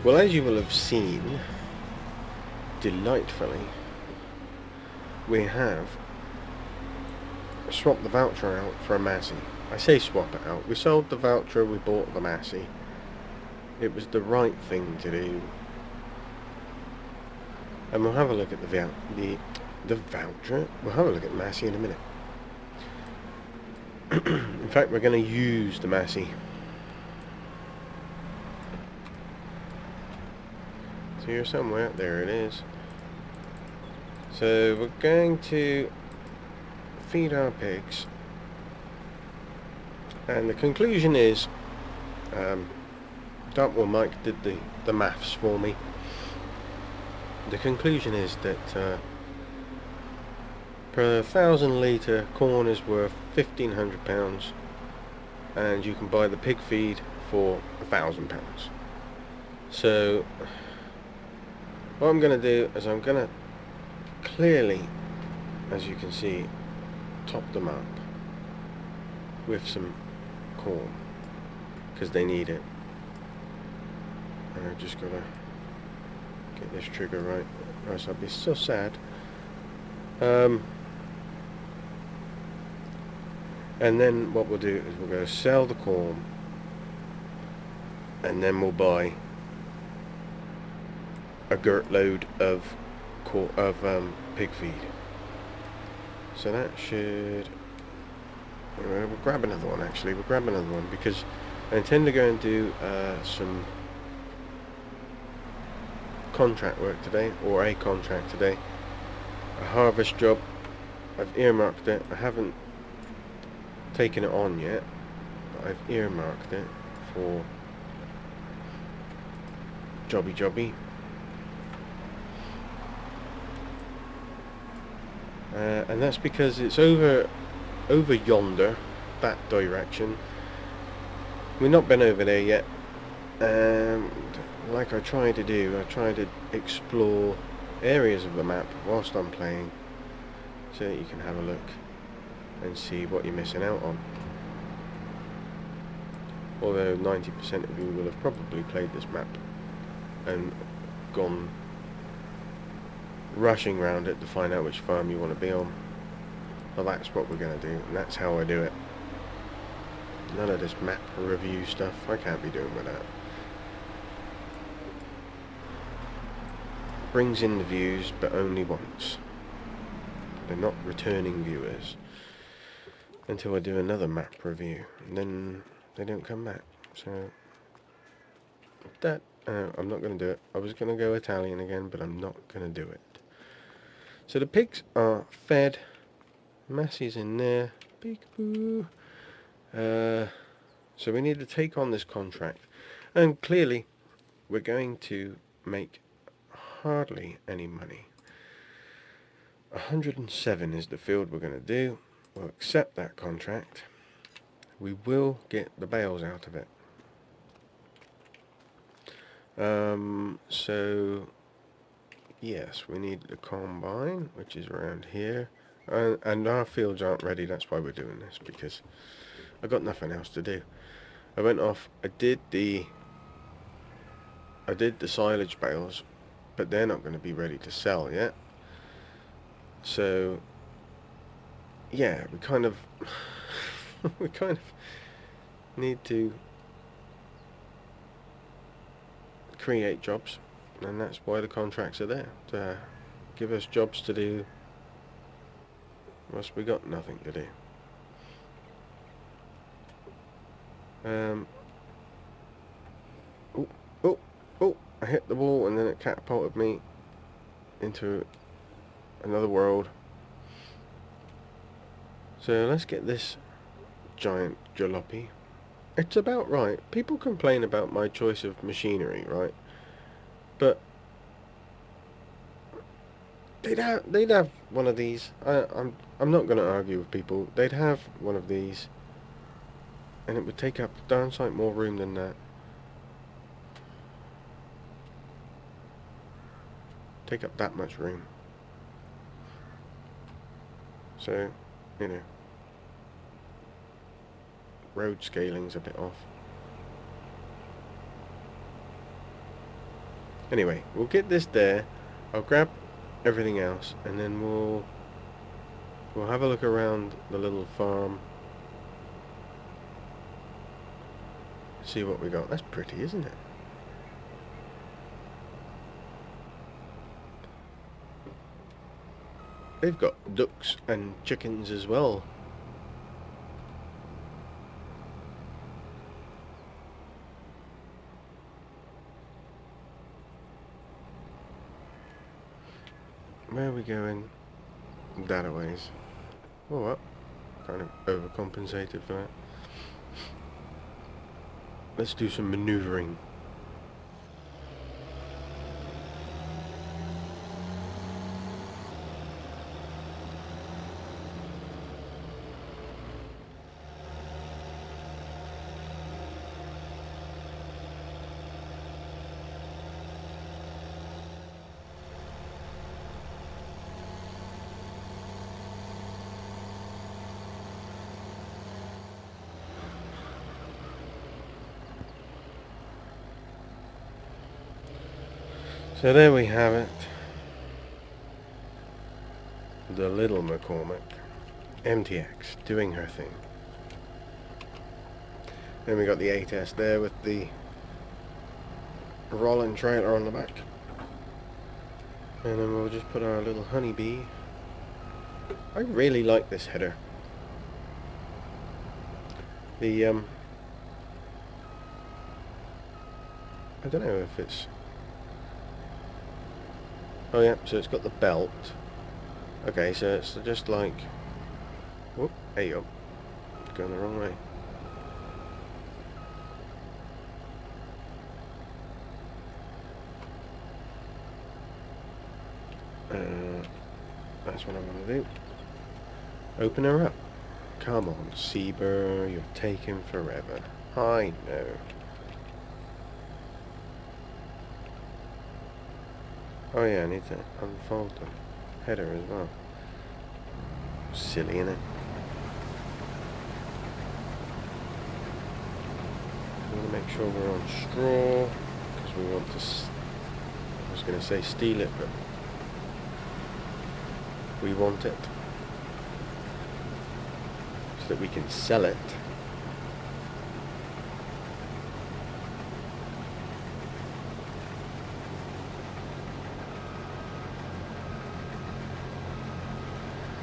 Well, as you will have seen, delightfully, we have swapped the Valtra out for a Massey. I say swap it out. We sold the Valtra, we bought the Massey. It was the right thing to do. And we'll have a look at the Valtra. We'll have a look at the Massey in a minute. In fact, we're going to use the Massey. It's here somewhere. There it is. So we're going to feed our pigs. And the conclusion is, Mike did the maths for me. The conclusion is that per 1,000 litre corn is worth £1,500, and you can buy the pig feed for £1,000. So what I'm going to do is I'm going to clearly, as you can see, top them up with some corn because they need it. And I've just got to get this trigger right, or else I'll be so sad. And then what we'll do is we'll go sell the corn, and then we'll buy a girt load of pig feed. So that should... We'll grab another one actually. We'll grab another one because I intend to go and do some contract work today, or a contract today. A harvest job. I've earmarked it. I haven't taken it on yet, but I've earmarked it for jobby. And that's because it's over yonder, that direction. We've not been over there yet. Like I try to do, I try to explore areas of the map whilst I'm playing, so that you can have a look and see what you're missing out on. Although 90% of you will have probably played this map and gone rushing around it to find out which farm you want to be on. Well, that's what we're going to do, and that's how I do it. None of this map review stuff, I can't be doing with that. Brings in the views, but only once. They're not returning viewers until I do another map review, and then they don't come back. So that I'm not going to do it. I was going to go Italian again, but I'm not going to do it. So the pigs are fed. Massey's in there. Peekaboo. So we need to take on this contract, and clearly we're going to make hardly any money. 107 is the field we're going to do. We'll accept that contract. We will get the bales out of it. So yes, we need the combine, which is around here, and our fields aren't ready. That's why we're doing this, because I got nothing else to do. I went off, I did the silage bales, but they're not going to be ready to sell yet. So yeah, we kind of need to create jobs, and that's why the contracts are there, to give us jobs to do whilst we got nothing to do. Oh, I hit the wall and then it catapulted me into another world. So let's get this giant jalopy. It's about right. People complain about my choice of machinery, right? But they'd have one of these. I'm not going to argue with people. They'd have one of these, and it would take up darn sight more room than that. Take up that much room. So, you know, road scaling's a bit off. Anyway, we'll get this there. I'll grab everything else, and then we'll have a look around the little farm. See what we got. That's pretty, isn't it? They've got ducks and chickens as well. Where are we going? That a ways. Oh, well, kind of overcompensated for that. Let's do some maneuvering. So there we have it. The little McCormick MTX doing her thing. Then we got the 8S there with the rolling trailer on the back. And then we'll just put our little honeybee. I really like this header. The I don't know if it's... Oh yeah, so it's got the belt. Okay, so it's just like... Whoop, there you go. It's going the wrong way. That's what I'm going to do. Open her up. Come on, CEEBUR, you're taking forever. I know. Oh yeah, I need to unfold the header as well. Silly, innit? We want to make sure we're on straw, because we want to... I was going to say steal it, but we want it so that we can sell it.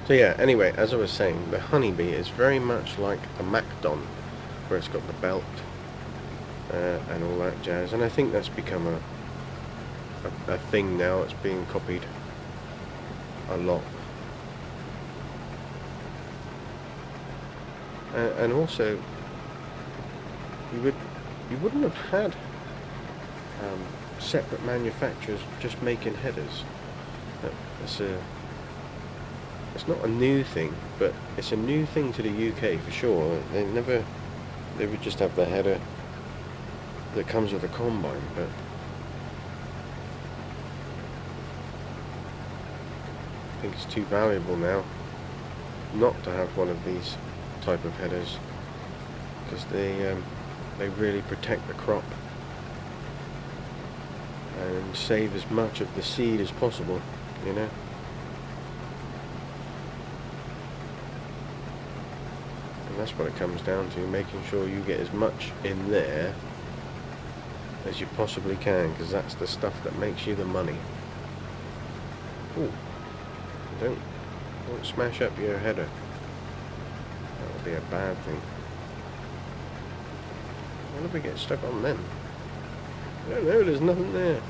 So yeah, anyway, as I was saying, the honeybee is very much like the Macdon, where it's got the belt and all that jazz, and I think that's become a thing now. It's being copied a lot. And also, you wouldn't have had separate manufacturers just making headers. It's not a new thing, but it's a new thing to the UK for sure. They would just have the header that comes with a combine, but I think it's too valuable now not to have one of these type of headers, because they really protect the crop and save as much of the seed as possible, you know. And that's what it comes down to, making sure you get as much in there as you possibly can, because that's the stuff that makes you the money. Ooh, don't smash up your header. That would be a bad thing. What did we get stuck on then? I don't know, there's nothing there.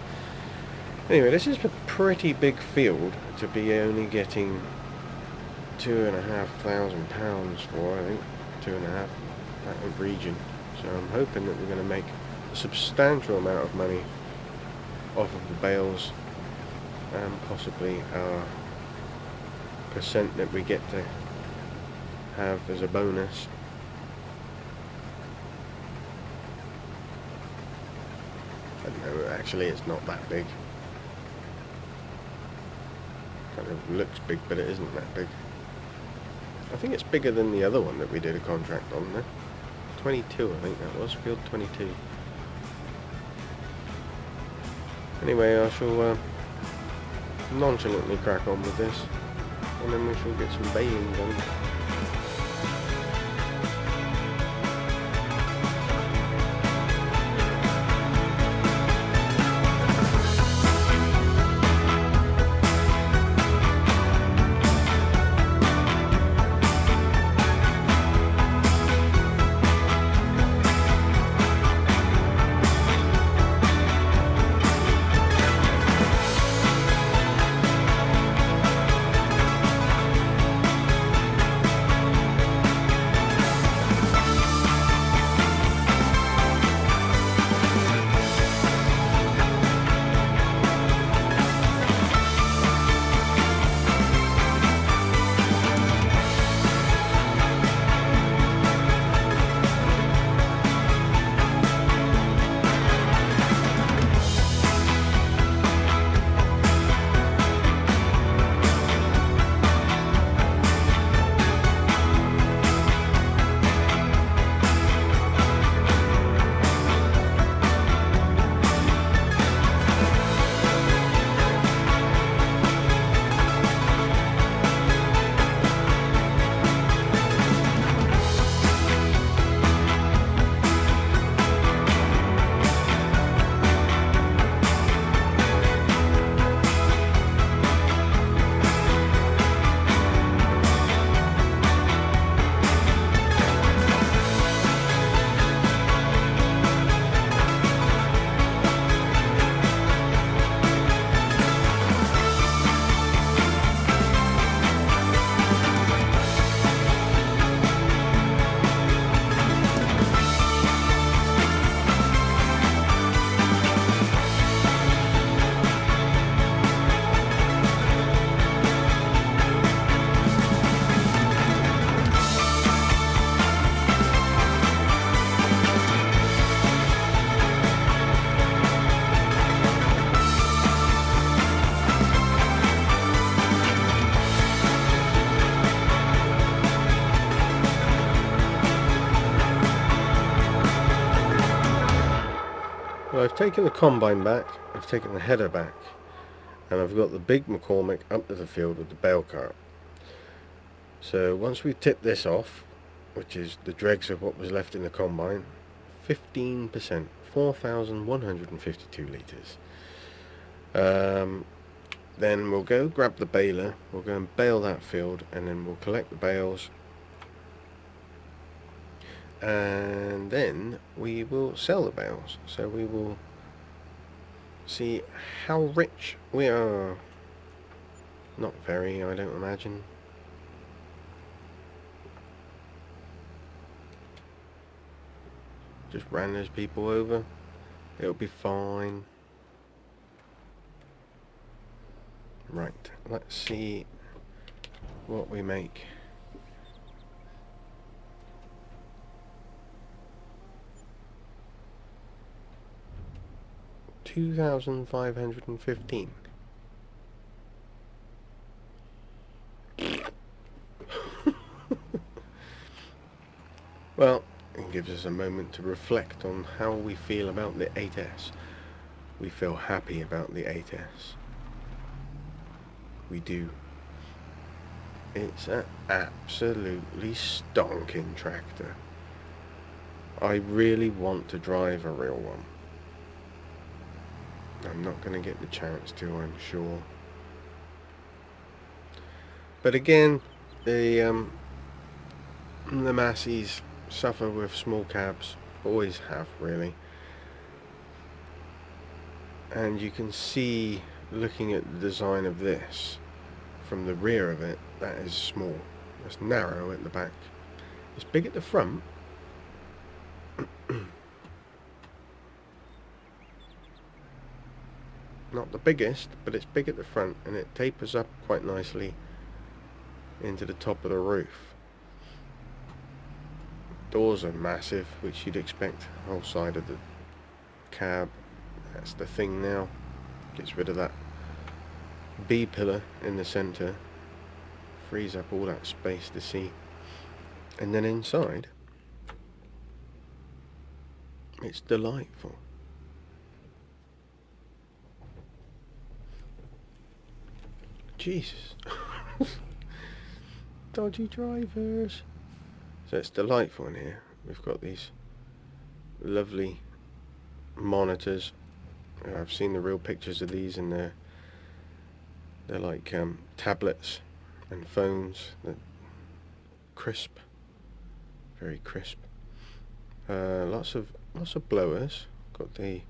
Anyway, this is a pretty big field to be only getting £2,500 for, I think. 2.5, that region. So I'm hoping that we're going to make a substantial amount of money off of the bales, and possibly our percent that we get to have as a bonus. I don't know, actually it's not that big. Kind of looks big, but it isn't that big. I think it's bigger than the other one that we did a contract on there. 22, I think that was, field 22. Anyway, I shall nonchalantly crack on with this, and then we shall get some baling done. Well, I've taken the combine back, I've taken the header back, and I've got the big McCormick up to the field with the bale cart. So once we tip this off, which is the dregs of what was left in the combine, 15%, 4,152 litres. Then we'll go grab the baler, we'll go and bale that field, and then we'll collect the bales, and then we will sell the bales. So we will see how rich we are. Not very, I don't imagine. Just ran those people over. It'll be fine. Right, let's see what we make. $2,515. Well, it gives us a moment to reflect on how we feel about the 8S. We feel happy about the 8S. We do. It's an absolutely stonking tractor. I really want to drive a real one. I'm not going to get the chance to, I'm sure. But again, the Masseys suffer with small cabs, always have really. And you can see, looking at the design of this, from the rear of it, that is small. It's narrow at the back. It's big at the front. Not the biggest, but it's big at the front, and it tapers up quite nicely into the top of the roof. Doors are massive, which you'd expect. Whole side of the cab. That's the thing now. Gets rid of that B pillar in the centre. Frees up all that space to see. And then inside, it's delightful. Jesus. Dodgy drivers. So it's delightful in here. We've got these lovely monitors. I've seen the real pictures of these, and they're like tablets and phones. They're crisp, very crisp. Lots of blowers. Got the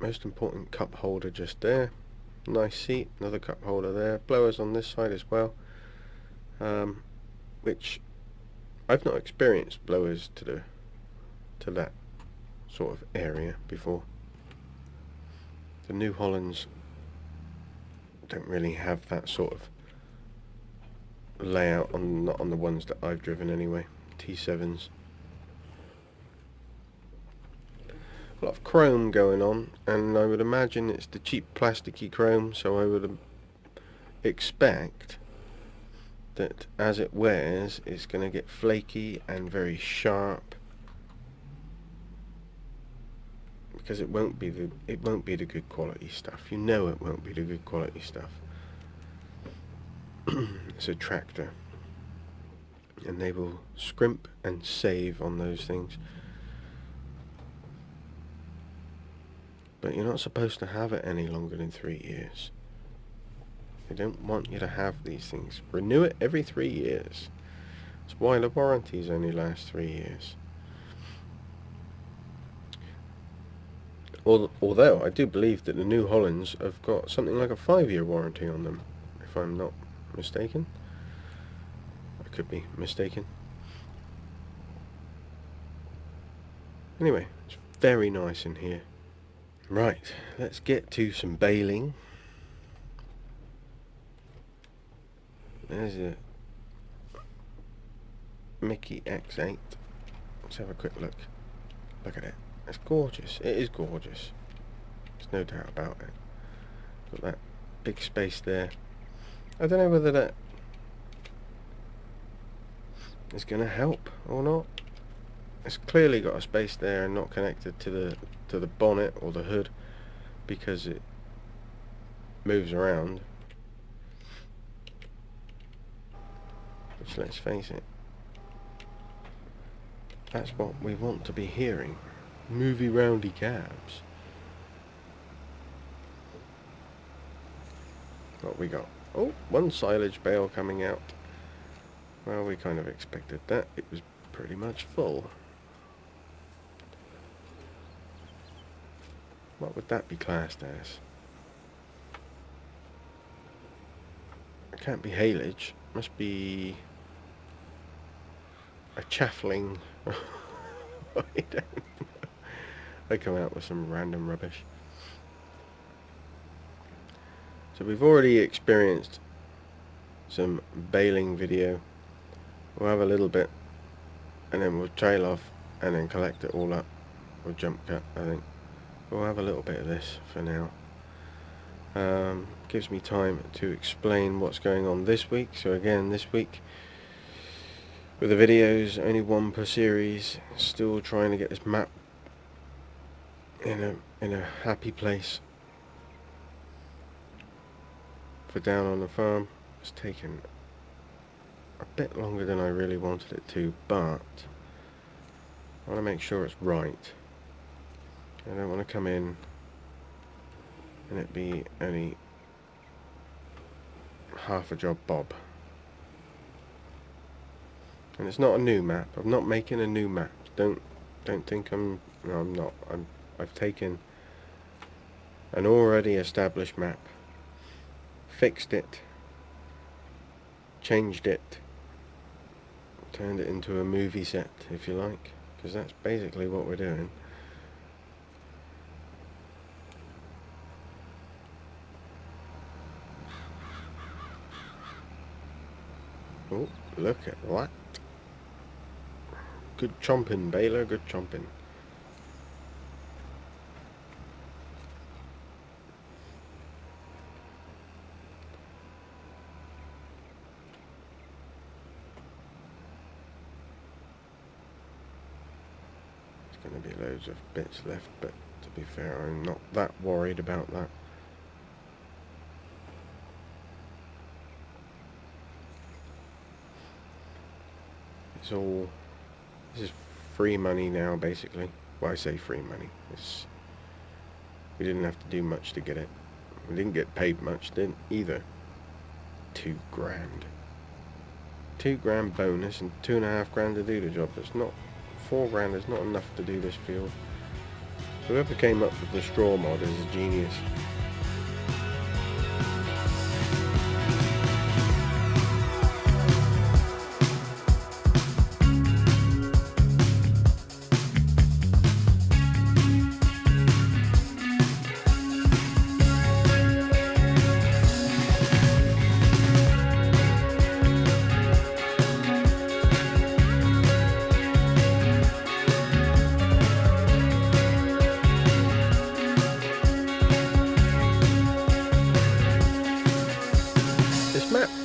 most important cup holder just there. Nice seat, another cup holder there. Blowers on this side as well. Which I've not experienced blowers to that sort of area before. The New Hollands don't really have that sort of layout not on the ones that I've driven anyway. T7s. A lot of chrome going on, and I would imagine it's the cheap plasticky chrome, so I would expect that as it wears it's going to get flaky and very sharp, because it won't be the good quality stuff. You know it won't be the good quality stuff. It's a tractor, and they will scrimp and save on those things. But you're not supposed to have it any longer than 3 years. They don't want you to have these things. Renew it every 3 years. That's why the warranties only last 3 years. Although I do believe that the New Hollands have got something like a 5-year warranty on them, if I'm not mistaken. I could be mistaken. Anyway, it's very nice in here. Right, let's get to some baling. There's a Mickey X8. Let's have a quick look. Look at it. It's gorgeous. It is gorgeous. There's no doubt about it. Got that big space there. I don't know whether that is going to help or not. It's clearly got a space there and not connected to the bonnet or the hood, because it moves around. Which, let's face it, that's what we want to be hearing. Movie roundy cabs. What we got? Oh, one silage bale coming out. Well, we kind of expected that. It was pretty much full. What would that be classed as? It can't be haylage. Must be a chaffling. I don't know. They come out with some random rubbish. So we've already experienced some baling video. We'll have a little bit, and then we'll trail off and then collect it all up. We'll jump cut, I think. We'll have a little bit of this for now. Gives me time to explain what's going on this week. So again, this week with the videos, only one per series. Still trying to get this map in a happy place for down on the farm. It's taken a bit longer than I really wanted it to, but I want to make sure it's right. I don't want to come in and it be only half a job bob. And it's not a new map. I'm not making a new map. Don't think I'm. No, I'm not. I've taken an already established map, fixed it, changed it, turned it into a movie set, if you like, because that's basically what we're doing. Oh, look at that. Good chomping, Baylor, good chomping. There's going to be loads of bits left, but to be fair, I'm not that worried about that. It's all, this is free money now, basically. Well, I say free money. We didn't have to do much to get it. We didn't get paid much, didn't either. 2 grand. 2 grand bonus and 2.5 grand to do the job. That's not, 4 grand is not enough to do this field. Whoever came up with the straw mod is a genius.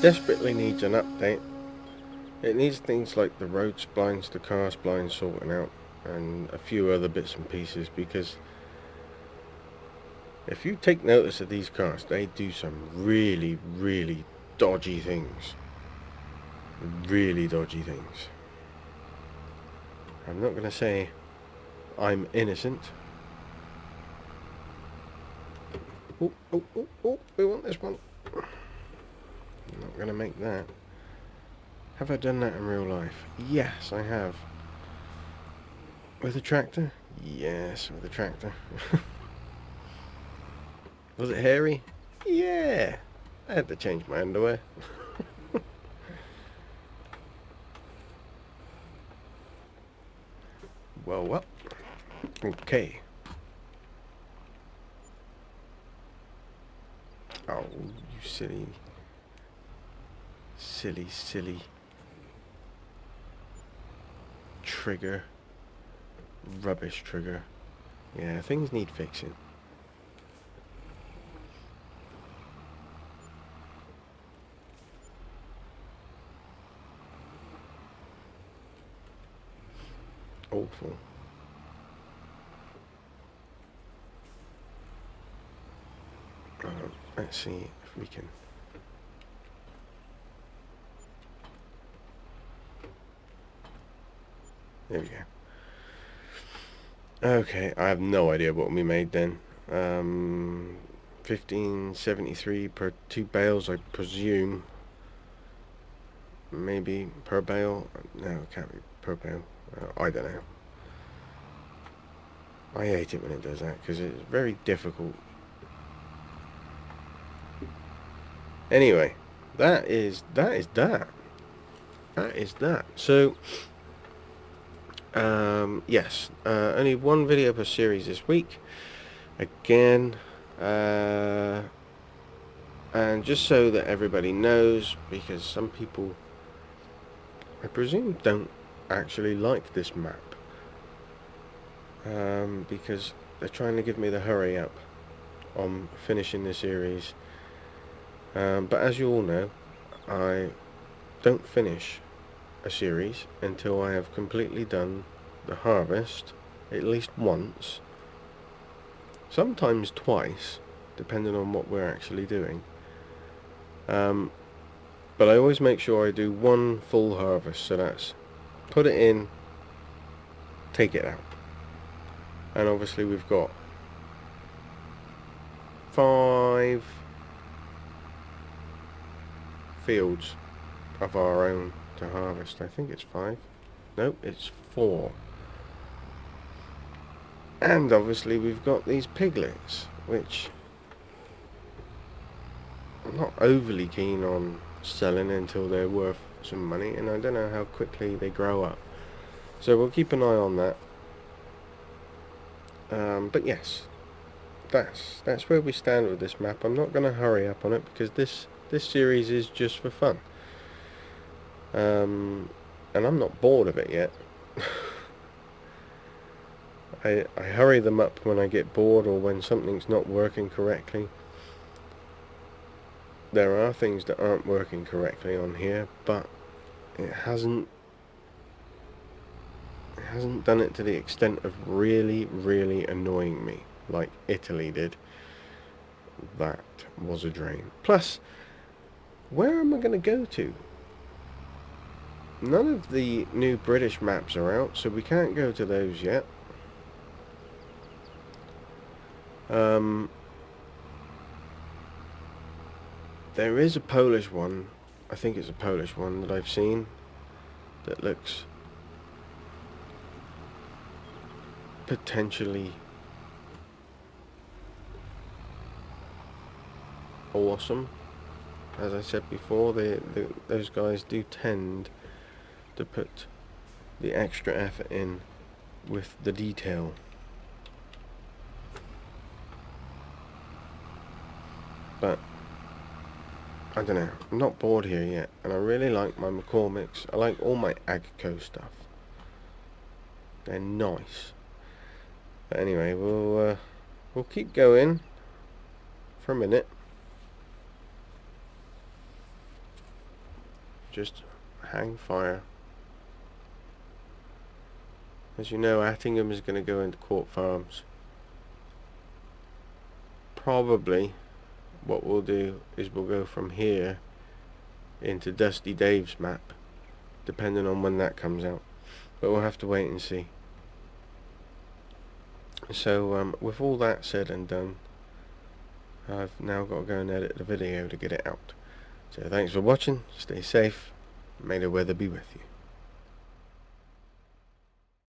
Desperately needs an update. It needs things like the road splines, the car splines sorting out, and a few other bits and pieces, because if you take notice of these cars, they do some really, really dodgy things. Really dodgy things. I'm not going to say I'm innocent. Oh, we want this one. I'm not going to make that. Have I done that in real life? Yes, I have. With a tractor? Yes, with a tractor. Was it hairy? Yeah. I had to change my underwear. Well. Okay. Oh, you silly trigger. Rubbish trigger. Yeah, things need fixing. Awful. Let's see if we can. There we go. Okay, I have no idea what we made then. 1573 per 2 bales, I presume. Maybe per bale. No, it can't be per bale. I don't know. I hate it when it does that because it's very difficult. Anyway, that is that. So, yes, only one video per series this week. Again, and just so that everybody knows, because some people, I presume, don't actually like this map. Because they're trying to give me the hurry up on finishing the series. But as you all know, I don't finish a series until I have completely done the harvest at least once, sometimes twice, depending on what we're actually doing. But I always make sure I do one full harvest, so that's put it in, take it out. And obviously we've got 5 fields of our own to harvest. I think it's 5. Nope, it's 4. And obviously we've got these piglets, which I'm not overly keen on selling until they're worth some money, and I don't know how quickly they grow up. So we'll keep an eye on that. But yes, that's where we stand with this map. I'm not going to hurry up on it because this series is just for fun. And I'm not bored of it yet. I hurry them up when I get bored or when something's not working correctly. There are things that aren't working correctly on here, but it hasn't done it to the extent of really, really annoying me, like Italy did. That was a drain. Plus, where am I going to go to? none of the new British maps are out, so we can't go to those yet. There is a Polish one, I think it's a Polish one that I've seen that looks potentially awesome. As I said before, those guys do tend to put the extra effort in with the detail. But I don't know, I'm not bored here yet, and I really like my McCormick's. I like all my Agco stuff. They're nice. But anyway, we'll keep going for a minute. Just hang fire. As you know, Attingham is going to go into Court Farms. Probably what we'll do is we'll go from here into Dusty Dave's map, depending on when that comes out, but we'll have to wait and see. So with all that said and done, I've now got to go and edit the video to get it out. So thanks for watching, stay safe, may the weather be with you.